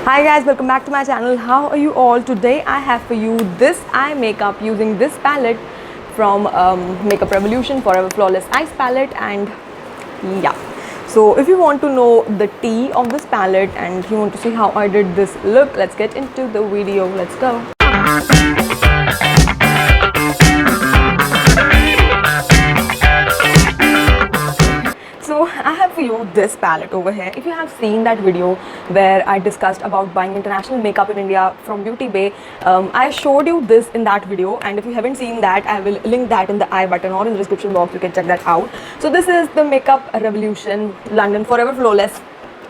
Hi guys, welcome back to my channel. How are you all? Today I have for you this eye makeup using this palette from Makeup Revolution Forever Flawless Eyes palette. And yeah, so if you want to know the tea of this palette and you want to see how I did this look, let's get into the video. Let's go. So I have for you this palette over here. If you have seen that video where I discussed about buying international makeup in India from Beauty Bay, I showed you this in that video, and if you haven't seen that, I will link that in the I button or in the description box. You can check that out. So this is the Makeup Revolution London Forever Flawless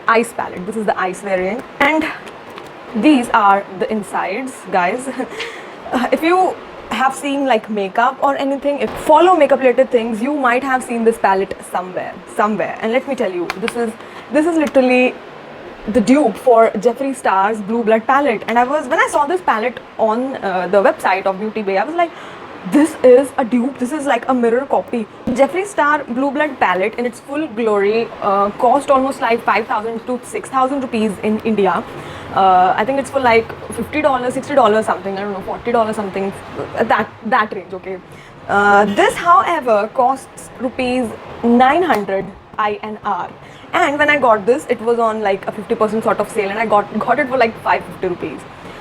Ice palette. This is the ice variant, and these are the insides, guys. If you have seen like makeup or anything, if follow makeup related things, you might have seen this palette somewhere. And let me tell you, this is literally the dupe for Jeffree Star's Blue Blood palette. And when I saw this palette on the website of Beauty Bay, I was like, this is a dupe. This is like a mirror copy. Jeffree Star Blue Blood palette in its full glory cost almost like 5,000 to 6,000 rupees in India. I think it's for like $50, $60 something, I don't know, $40 something, that range, okay. This, however, costs rupees 900 INR. And when I got this, it was on like a 50% sort of sale, and I got it for like 550 rupees.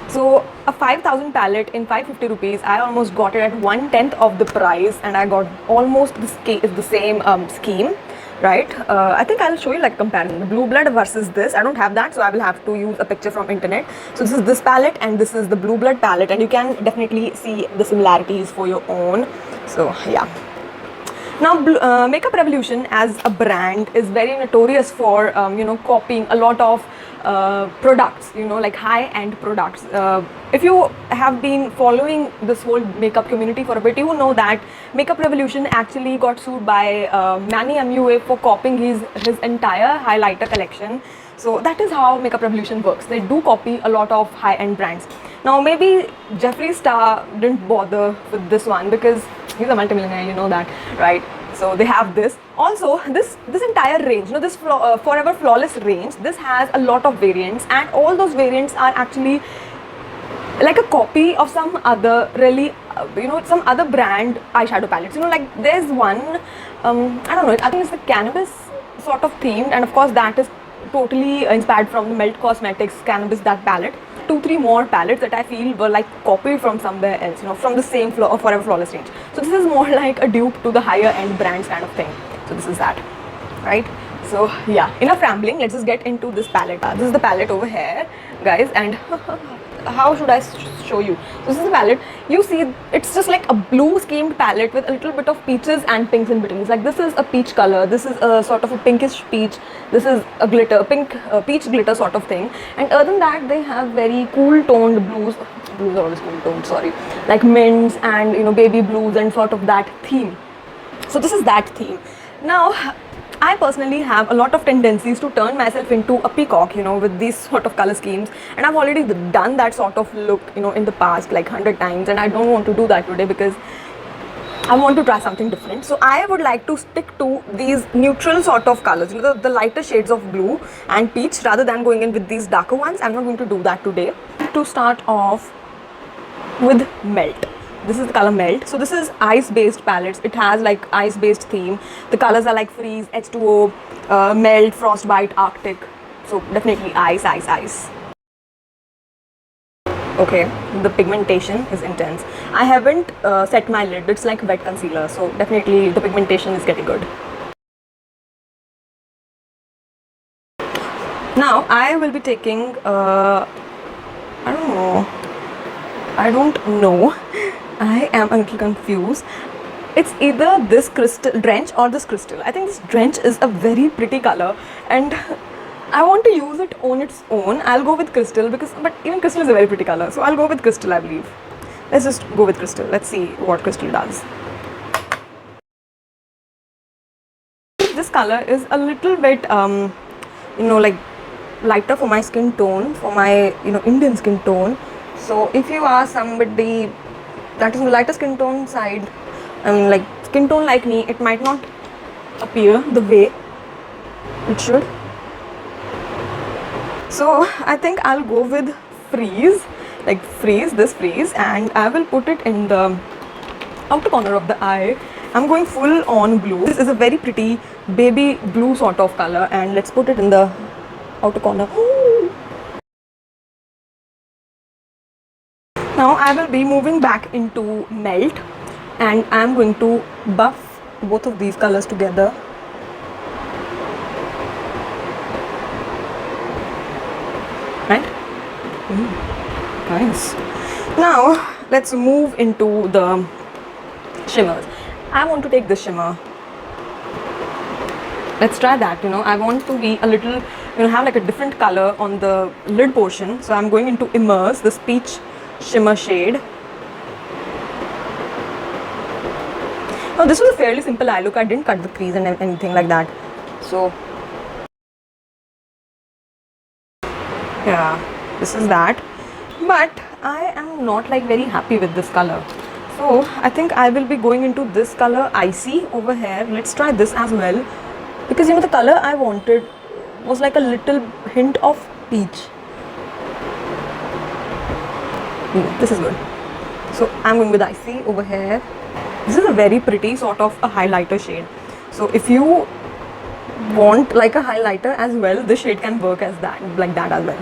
So a 5,000 palette in 550 rupees, I almost got it at 1/10 of the price, and I got almost the same scheme. Right, I think I'll show you like comparison, the Blue Blood versus this. I don't have that, so I will have to use a picture from internet. So this is this palette and this is the Blue Blood palette, and you can definitely see the similarities for your own. So yeah. Now Makeup Revolution as a brand is very notorious for copying a lot of products, like high-end products. If you have been following this whole makeup community for a bit, you know that Makeup Revolution actually got sued by Manny MUA for copying his entire highlighter collection. So that is how Makeup Revolution works. They do copy a lot of high-end brands. Now maybe Jeffree Star didn't bother with this one because he's a multimillionaire, you know that, right? So they have this. Also, this entire range, this Forever Flawless range, this has a lot of variants, and all those variants are actually like a copy of some other really, some other brand eyeshadow palettes. Like there's one, I don't know, I think it's the cannabis sort of themed, and of course that is totally inspired from the Melt Cosmetics Cannabis, that palette. 2-3 more palettes that I feel were like copied from somewhere else, from the same Forever Flawless range. So this is more like a dupe to the higher end brands kind of thing. So this is that, right? So yeah, enough rambling, let's just get into this palette. This is the palette over here, guys, and how should I show you? So this is the palette. You see, it's just like a blue schemed palette with a little bit of peaches and pinks in between. It's like this is a peach color, this is a sort of a pinkish peach, this is a glitter, peach glitter sort of thing. And other than that, they have very cool toned blues. Blues are always cool toned, sorry. Like mints and baby blues and sort of that theme. So this is that theme. Now, I personally have a lot of tendencies to turn myself into a peacock, with these sort of color schemes, and I've already done that sort of look, in the past like 100 times, and I don't want to do that today because I want to try something different. So I would like to stick to these neutral sort of colors, the lighter shades of blue and peach, rather than going in with these darker ones. I'm not going to do that today. To start off with Melt. This is the color Melt. So this is ice-based palettes. It has like ice-based theme. The colors are like Freeze, H2O, Melt, Frostbite, Arctic. So definitely ice, ice, ice. Okay, the pigmentation is intense. I haven't set my lid. It's like wet concealer. So definitely the pigmentation is getting good. Now I will be taking, I don't know. I am a little confused. It's either this crystal drench or this crystal. I think this drench is a very pretty color, and I want to use it on its own. I'll go with crystal but even crystal is a very pretty color, so I'll go with crystal, I believe. Let's just go with crystal. Let's see what crystal does. This color is a little bit like lighter for my skin tone, for my Indian skin tone. So if you are somebody that is on the lighter skin tone side, like skin tone like me, it might not appear the way it should. So I think I'll go with freeze, like this freeze, and I will put it in the outer corner of the eye. I'm going full on blue. This is a very pretty baby blue sort of color, and let's put it in the outer corner. Now I will be moving back into melt, and I'm going to buff both of these colors together. Right? Nice. Now let's move into the shimmers. I want to take this shimmer. Let's try that. I want to be a little, have like a different color on the lid portion. So I'm going into Immerse, this peach shimmer shade. Now this was a fairly simple eye look. I didn't cut the crease and anything like that. So yeah, this is that. But I am not like very happy with this color. So I think I will be going into this color Icy over here. Let's try this as well, because the color I wanted was like a little hint of peach. This is good. So I'm going with Icy over here. This is a very pretty sort of a highlighter shade. So if you want like a highlighter as well, this shade can work as that, like that as well.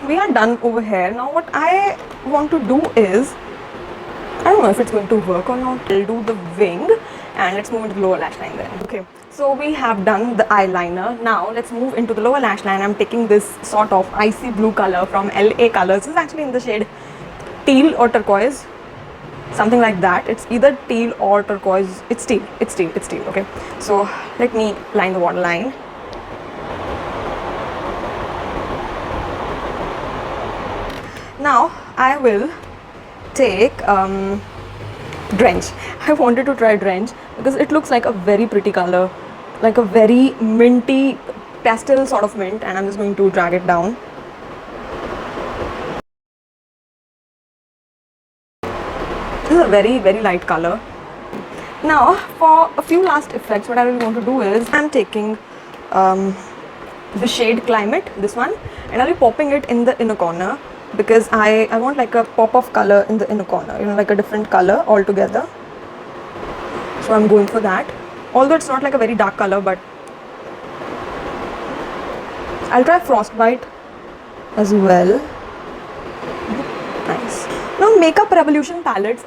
We are done over here. Now what I want to do is, I don't know if it's going to work or not. I'll do the wing, and let's move into the lower lash line then. Okay, so we have done the eyeliner. Now let's move into the lower lash line. I'm taking this sort of icy blue color from LA Colors. This is actually in the shade teal or turquoise, something like that. It's either teal or turquoise. It's teal. Okay, so let me line the waterline. Now I will take Drench. I wanted to try Drench because it looks like a very pretty color, like a very minty pastel sort of mint, and I'm just going to drag it down. This is a very, very light color. Now for a few last effects, what I really want to do is I'm taking the shade Climate, this one, and I'll be popping it in the inner corner, because I want like a pop of color in the inner corner, like a different color altogether. So I'm going for that, although it's not like a very dark color, but I'll try Frostbite as well. Nice. Now Makeup Revolution palettes,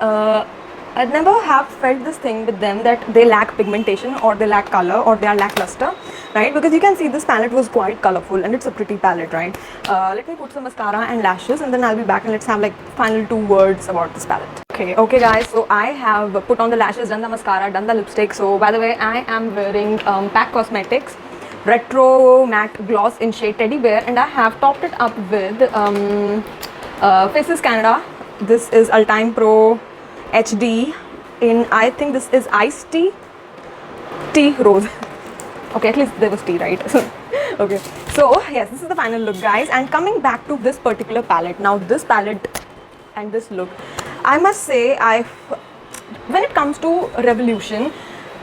I never have felt this thing with them that they lack pigmentation or they lack color or they are lackluster, right? Because you can see this palette was quite colorful and it's a pretty palette, right? Let me put some mascara and lashes, and then I'll be back and let's have like final 2 words about this palette. Okay guys, so I have put on the lashes, done the mascara, done the lipstick. So by the way, I am wearing PAC Cosmetics Retro Matte Gloss in shade Teddy Bear, and I have topped it up with Faces Canada. This is Ultime Pro HD in, I think this is Iced Tea Rose. Okay, at least there was tea, right? Okay, so yes, this is the final look, guys. And coming back to this particular palette, now this palette and this look, I must say, when it comes to Revolution,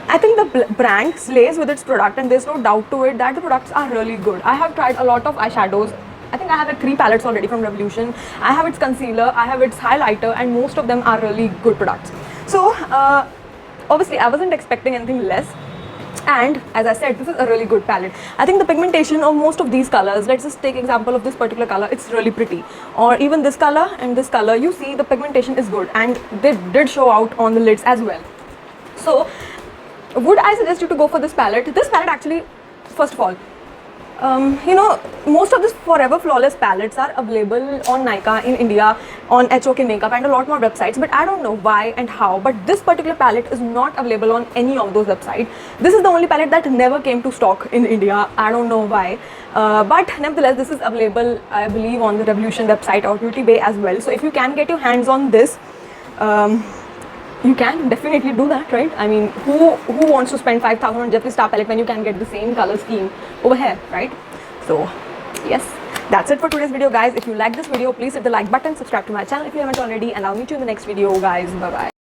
I think the brand slays with its product, and there's no doubt to it that the products are really good. I have tried a lot of eyeshadows. I think I have like 3 palettes already from Revolution. I have its concealer, I have its highlighter, and most of them are really good products. So obviously I wasn't expecting anything less, and as I said, this is a really good palette. I think the pigmentation of most of these colors, let's just take example of this particular color, it's really pretty, or even this color and this color, you see the pigmentation is good and they did show out on the lids as well. So would I suggest you to go for this palette? This palette actually, first of all, most of these Forever Flawless palettes are available on Nykaa in India, on HOK Makeup and a lot more websites, but I don't know why and how, but this particular palette is not available on any of those websites. This is the only palette that never came to stock in India. I don't know why, but nevertheless this is available, I believe, on the Revolution website or Beauty Bay as well. So if you can get your hands on this, you can definitely do that, right? I mean, who wants to spend 5,000 on Jeffree Star palette when you can get the same color scheme over here, right? So yes, that's it for today's video, guys. If you like this video, please hit the like button, subscribe to my channel if you haven't already, and I'll meet you in the next video, guys. Bye bye.